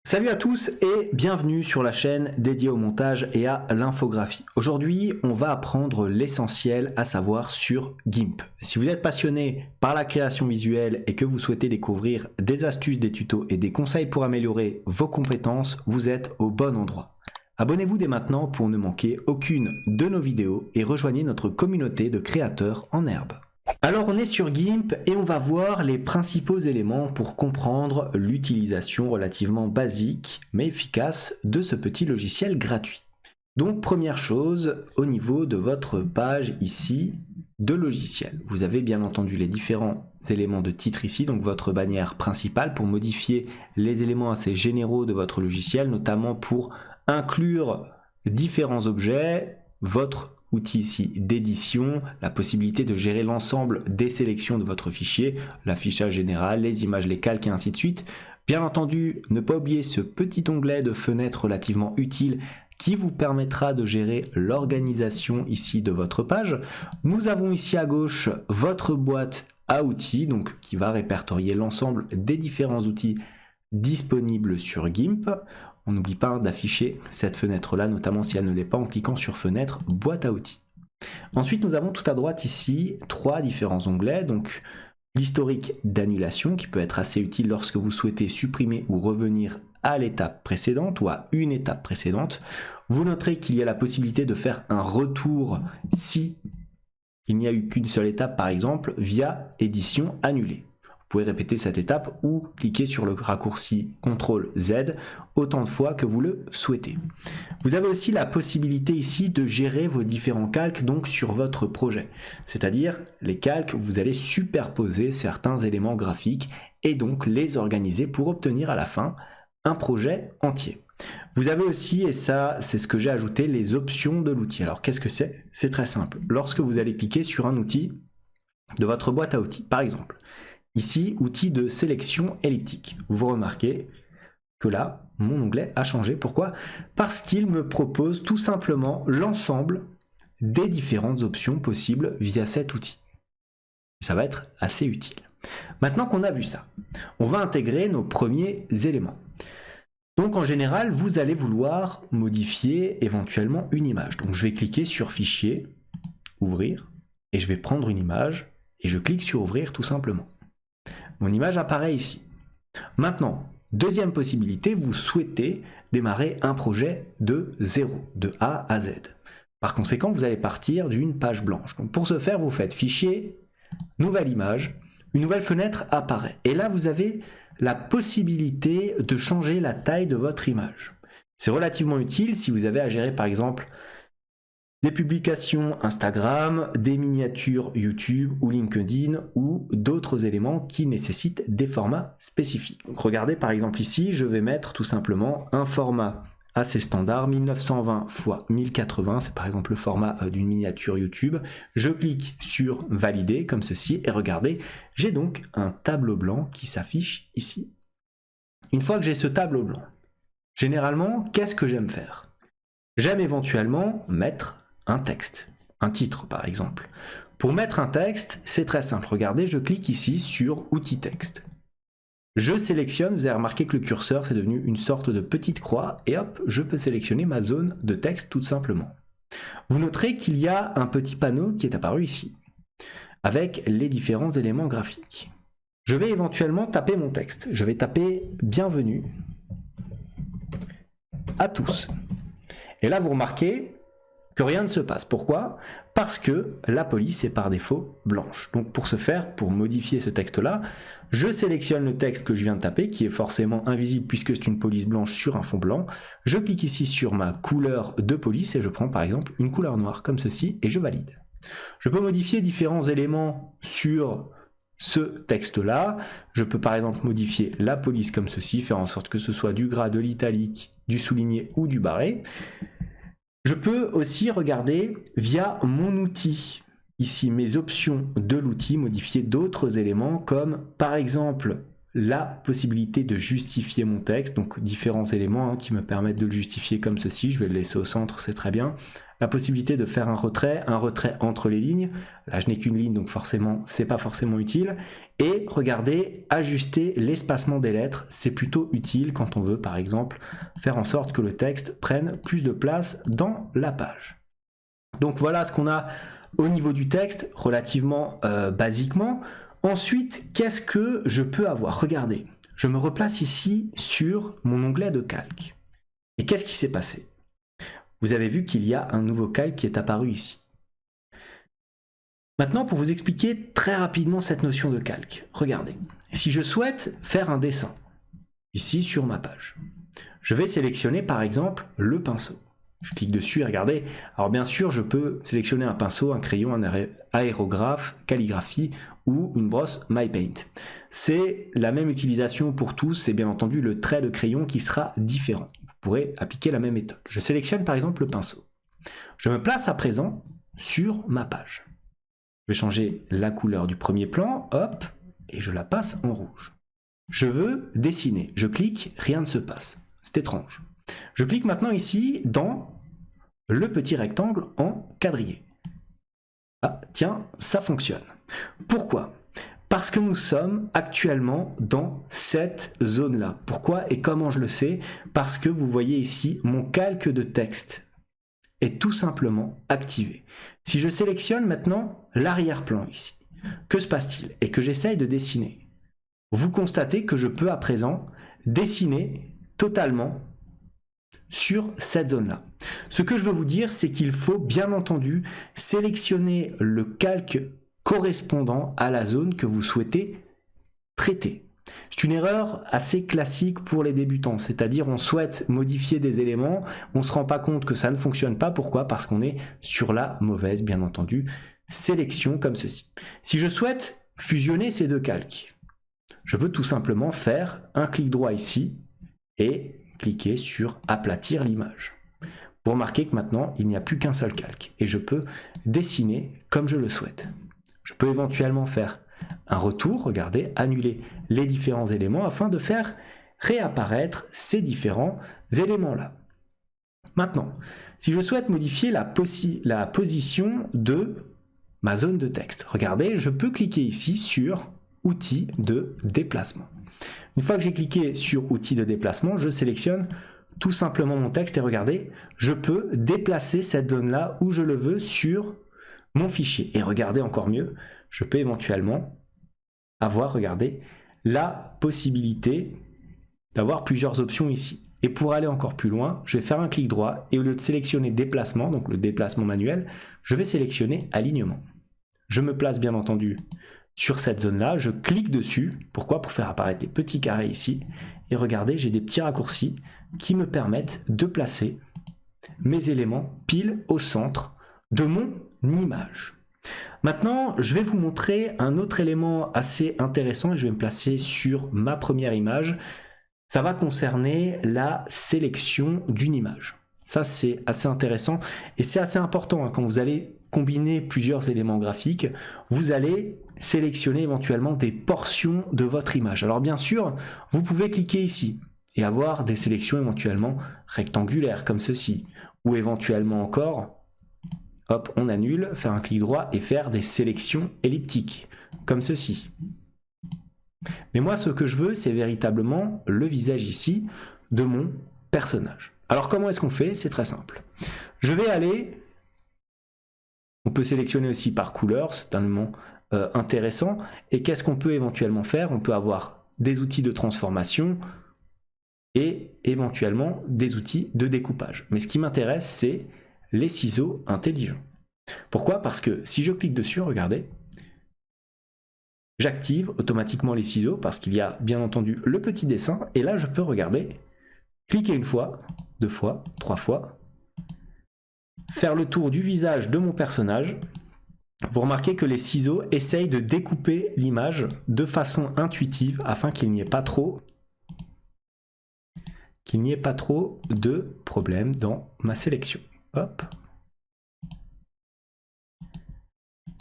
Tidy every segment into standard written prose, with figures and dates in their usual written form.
Salut à tous et bienvenue sur la chaîne dédiée au montage et à l'infographie. Aujourd'hui, on va apprendre l'essentiel, à savoir sur GIMP. Si vous êtes passionné par la création visuelle et que vous souhaitez découvrir des astuces, des tutos et des conseils pour améliorer vos compétences, vous êtes au bon endroit. Abonnez-vous dès maintenant pour ne manquer aucune de nos vidéos et rejoignez notre communauté de créateurs en herbe. Alors on est sur GIMP et on va voir les principaux éléments pour comprendre l'utilisation relativement basique mais efficace de ce petit logiciel gratuit. Donc première chose, au niveau de votre page ici de logiciel, vous avez bien entendu les différents éléments de titre ici, donc votre bannière principale pour modifier les éléments assez généraux de votre logiciel, notamment pour inclure différents objets, votre outil ici d'édition, la possibilité de gérer l'ensemble des sélections de votre fichier, l'affichage général, les images, les calques et ainsi de suite. Bien entendu, ne pas oublier ce petit onglet de fenêtre relativement utile qui vous permettra de gérer l'organisation ici de votre page. Nous avons ici à gauche votre boîte à outils, donc qui va répertorier l'ensemble des différents outils disponibles sur GIMP. On n'oublie pas d'afficher cette fenêtre-là, notamment si elle ne l'est pas, en cliquant sur Fenêtre, Boîte à outils. Ensuite, nous avons tout à droite ici trois différents onglets. Donc, l'historique d'annulation, qui peut être assez utile lorsque vous souhaitez supprimer ou revenir à l'étape précédente ou à une étape précédente. Vous noterez qu'il y a la possibilité de faire un retour si il n'y a eu qu'une seule étape, par exemple, via Édition annulée. Vous pouvez répéter cette étape ou cliquer sur le raccourci CTRL-Z autant de fois que vous le souhaitez. Vous avez aussi la possibilité ici de gérer vos différents calques donc sur votre projet. C'est-à-dire les calques, vous allez superposer certains éléments graphiques et donc les organiser pour obtenir à la fin un projet entier. Vous avez aussi, et ça c'est ce que j'ai ajouté, les options de l'outil. Alors qu'est-ce que c'est? C'est très simple. Lorsque vous allez cliquer sur un outil de votre boîte à outils, par exemple, ici, outil de sélection elliptique. Vous remarquez que là, mon onglet a changé. Pourquoi? Parce qu'il me propose tout simplement l'ensemble des différentes options possibles via cet outil. Ça va être assez utile. Maintenant qu'on a vu ça, on va intégrer nos premiers éléments. Donc en général, vous allez vouloir modifier éventuellement une image. Donc je vais cliquer sur Fichier, Ouvrir, et je vais prendre une image, et je clique sur Ouvrir tout simplement. Mon image apparaît ici. Maintenant, deuxième possibilité, vous souhaitez démarrer un projet de zéro, de A à Z. Par conséquent, vous allez partir d'une page blanche. Donc pour ce faire, vous faites Fichier, Nouvelle image, une nouvelle fenêtre apparaît. Et là, vous avez la possibilité de changer la taille de votre image. C'est relativement utile si vous avez à gérer par exemple des publications Instagram, des miniatures YouTube ou LinkedIn ou d'autres éléments qui nécessitent des formats spécifiques. Donc regardez par exemple ici, je vais mettre tout simplement un format assez standard, 1920 x 1080, c'est par exemple le format d'une miniature YouTube. Je clique sur Valider comme ceci et regardez, j'ai donc un tableau blanc qui s'affiche ici. Une fois que j'ai ce tableau blanc, généralement, qu'est-ce que j'aime faire? J'aime éventuellement mettre un texte, un titre par exemple. Pour mettre un texte, c'est très simple. Regardez, je clique ici sur Outils texte. Je sélectionne, vous avez remarqué que le curseur c'est devenu une sorte de petite croix et hop, je peux sélectionner ma zone de texte tout simplement. Vous noterez qu'il y a un petit panneau qui est apparu ici, avec les différents éléments graphiques. Je vais éventuellement taper mon texte. Je vais taper Bienvenue à tous. Et là, vous remarquez que rien ne se passe. Pourquoi? Parce que la police est par défaut blanche. Donc pour ce faire, pour modifier ce texte-là, je sélectionne le texte que je viens de taper, qui est forcément invisible puisque c'est une police blanche sur un fond blanc. Je clique ici sur ma couleur de police et je prends par exemple une couleur noire comme ceci et je valide. Je peux modifier différents éléments sur ce texte-là. Je peux par exemple modifier la police comme ceci, faire en sorte que ce soit du gras, de l'italique, du souligné ou du barré. Je peux aussi regarder via mon outil, ici mes options de l'outil, modifier d'autres éléments comme par exemple la possibilité de justifier mon texte, donc différents éléments qui me permettent de le justifier comme ceci, je vais le laisser au centre, c'est très bien. la possibilité de faire un retrait entre les lignes. Là, je n'ai qu'une ligne, donc forcément, c'est pas forcément utile. Et regardez, ajuster l'espacement des lettres, c'est plutôt utile quand on veut, par exemple, faire en sorte que le texte prenne plus de place dans la page. Donc voilà ce qu'on a au niveau du texte, relativement basiquement. Ensuite, qu'est-ce que je peux avoir? Regardez, je me replace ici sur mon onglet de calque. Et qu'est-ce qui s'est passé? Vous avez vu qu'il y a un nouveau calque qui est apparu ici. Maintenant, pour vous expliquer très rapidement cette notion de calque, regardez. Si je souhaite faire un dessin, ici sur ma page, je vais sélectionner par exemple le pinceau. Je clique dessus et regardez. Alors bien sûr, je peux sélectionner un pinceau, un crayon, un aérographe, calligraphie ou une brosse MyPaint. C'est la même utilisation pour tous, c'est bien entendu le trait de crayon qui sera différent. Vous pourrez appliquer la même méthode. Je sélectionne par exemple le pinceau. Je me place à présent sur ma page. Je vais changer la couleur du premier plan, hop, et je la passe en rouge. Je veux dessiner. Je clique, rien ne se passe. C'est étrange. Je clique maintenant ici dans le petit rectangle en quadrillé. Ah, tiens, ça fonctionne. Pourquoi? Parce que nous sommes actuellement dans cette zone-là. Pourquoi et comment je le sais? Parce que vous voyez ici, mon calque de texte est tout simplement activé. Si je sélectionne maintenant l'arrière-plan ici, que se passe-t-il? Et que j'essaye de dessiner. Vous constatez que je peux à présent dessiner totalement sur cette zone-là. Ce que je veux vous dire, c'est qu'il faut bien entendu sélectionner le calque correspondant à la zone que vous souhaitez traiter. C'est une erreur assez classique pour les débutants, c'est-à-dire on souhaite modifier des éléments, on ne se rend pas compte que ça ne fonctionne pas. Pourquoi? Parce qu'on est sur la mauvaise, bien entendu, sélection comme ceci. Si je souhaite fusionner ces deux calques, je peux tout simplement faire un clic droit ici et cliquer sur aplatir l'image. Vous remarquez que maintenant, il n'y a plus qu'un seul calque et je peux dessiner comme je le souhaite. Je peux éventuellement faire un retour, regardez, annuler les différents éléments afin de faire réapparaître ces différents éléments-là. Maintenant, si je souhaite modifier la position de ma zone de texte, regardez, je peux cliquer ici sur outils de déplacement. Une fois que j'ai cliqué sur outils de déplacement, je sélectionne tout simplement mon texte et regardez, je peux déplacer cette zone-là où je le veux sur mon fichier. Et regardez encore mieux, je peux éventuellement avoir, regardez, la possibilité d'avoir plusieurs options ici. Et pour aller encore plus loin, je vais faire un clic droit et au lieu de sélectionner déplacement, donc le déplacement manuel, je vais sélectionner alignement. Je me place bien entendu sur cette zone-là, je clique dessus. Pourquoi? Pour faire apparaître des petits carrés ici. Et regardez, j'ai des petits raccourcis qui me permettent de placer mes éléments pile au centre de mon image. Maintenant, je vais vous montrer un autre élément assez intéressant et je vais me placer sur ma première image. Ça va concerner la sélection d'une image. Ça, c'est assez intéressant et c'est assez important quand vous allez combiner plusieurs éléments graphiques, vous allez sélectionner éventuellement des portions de votre image. Alors bien sûr, vous pouvez cliquer ici et avoir des sélections éventuellement rectangulaires comme ceci, ou éventuellement encore, hop, on annule, faire un clic droit et faire des sélections elliptiques comme ceci. Mais moi, ce que je veux, c'est véritablement le visage ici de mon personnage. Alors comment est-ce qu'on fait? C'est très simple. Je vais aller... On peut sélectionner aussi par couleur, c'est un élément intéressant. Et qu'est-ce qu'on peut éventuellement faire? On peut avoir des outils de transformation et éventuellement des outils de découpage. Mais ce qui m'intéresse, c'est les ciseaux intelligents. Pourquoi? Parce que si je clique dessus, regardez, j'active automatiquement les ciseaux parce qu'il y a bien entendu le petit dessin. Et là, je peux regarder, cliquer une fois, deux fois, trois fois, faire le tour du visage de mon personnage. Vous remarquez que les ciseaux essayent de découper l'image de façon intuitive afin qu'il n'y ait pas trop de problèmes dans ma sélection. Hop.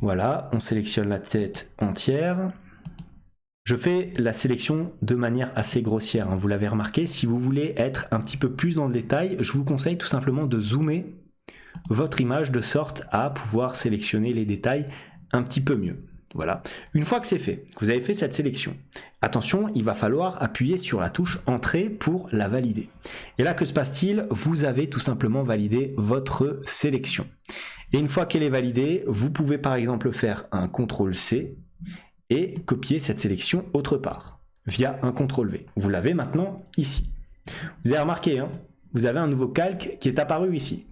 Voilà, on sélectionne la tête entière. Je fais la sélection de manière assez grossière, hein, vous l'avez remarqué. Si vous voulez être un petit peu plus dans le détail, je vous conseille tout simplement de zoomer votre image de sorte à pouvoir sélectionner les détails un petit peu mieux. Voilà. Une fois que c'est fait, que vous avez fait cette sélection, attention, il va falloir appuyer sur la touche Entrée pour la valider. Et là, que se passe-t-il? Vous avez tout simplement validé votre sélection. Et une fois qu'elle est validée, vous pouvez par exemple faire un CTRL-C et copier cette sélection autre part, via un CTRL-V. Vous l'avez maintenant ici. Vous avez remarqué, hein, vous avez un nouveau calque qui est apparu ici.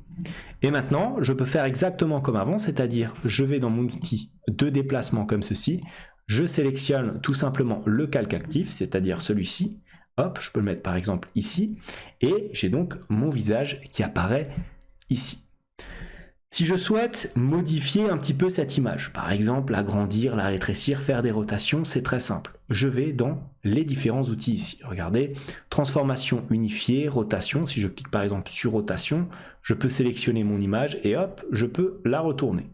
Et maintenant, je peux faire exactement comme avant, c'est-à-dire je vais dans mon outil de déplacement comme ceci, je sélectionne tout simplement le calque actif, c'est-à-dire celui-ci, hop, je peux le mettre par exemple ici, et j'ai donc mon visage qui apparaît ici. Si je souhaite modifier un petit peu cette image, par exemple agrandir, la rétrécir, faire des rotations, c'est très simple. Je vais dans les différents outils ici. Regardez, transformation unifiée, rotation. Si je clique par exemple sur rotation, je peux sélectionner mon image et hop, je peux la retourner.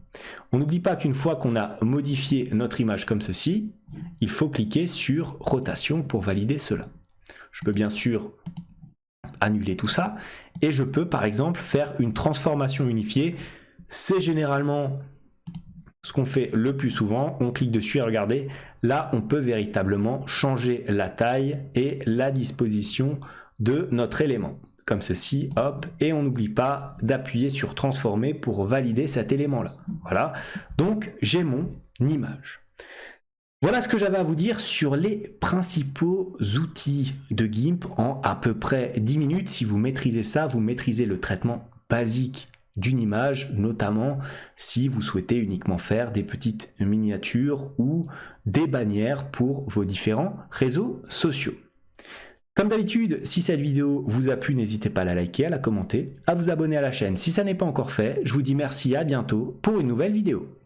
On n'oublie pas qu'une fois qu'on a modifié notre image comme ceci, il faut cliquer sur rotation pour valider cela. Je peux bien sûr annuler tout ça et je peux par exemple faire une transformation unifiée. C'est généralement ce qu'on fait le plus souvent. On clique dessus et regardez, là on peut véritablement changer la taille et la disposition de notre élément. Comme ceci, hop, et on n'oublie pas d'appuyer sur transformer pour valider cet élément-là. Voilà, donc j'ai mon image. Voilà ce que j'avais à vous dire sur les principaux outils de GIMP en à peu près 10 minutes. Si vous maîtrisez ça, vous maîtrisez le traitement basique d'une image, notamment si vous souhaitez uniquement faire des petites miniatures ou des bannières pour vos différents réseaux sociaux. Comme d'habitude, si cette vidéo vous a plu, n'hésitez pas à la liker, à la commenter, à vous abonner à la chaîne si ça n'est pas encore fait. Je vous dis merci, à bientôt pour une nouvelle vidéo.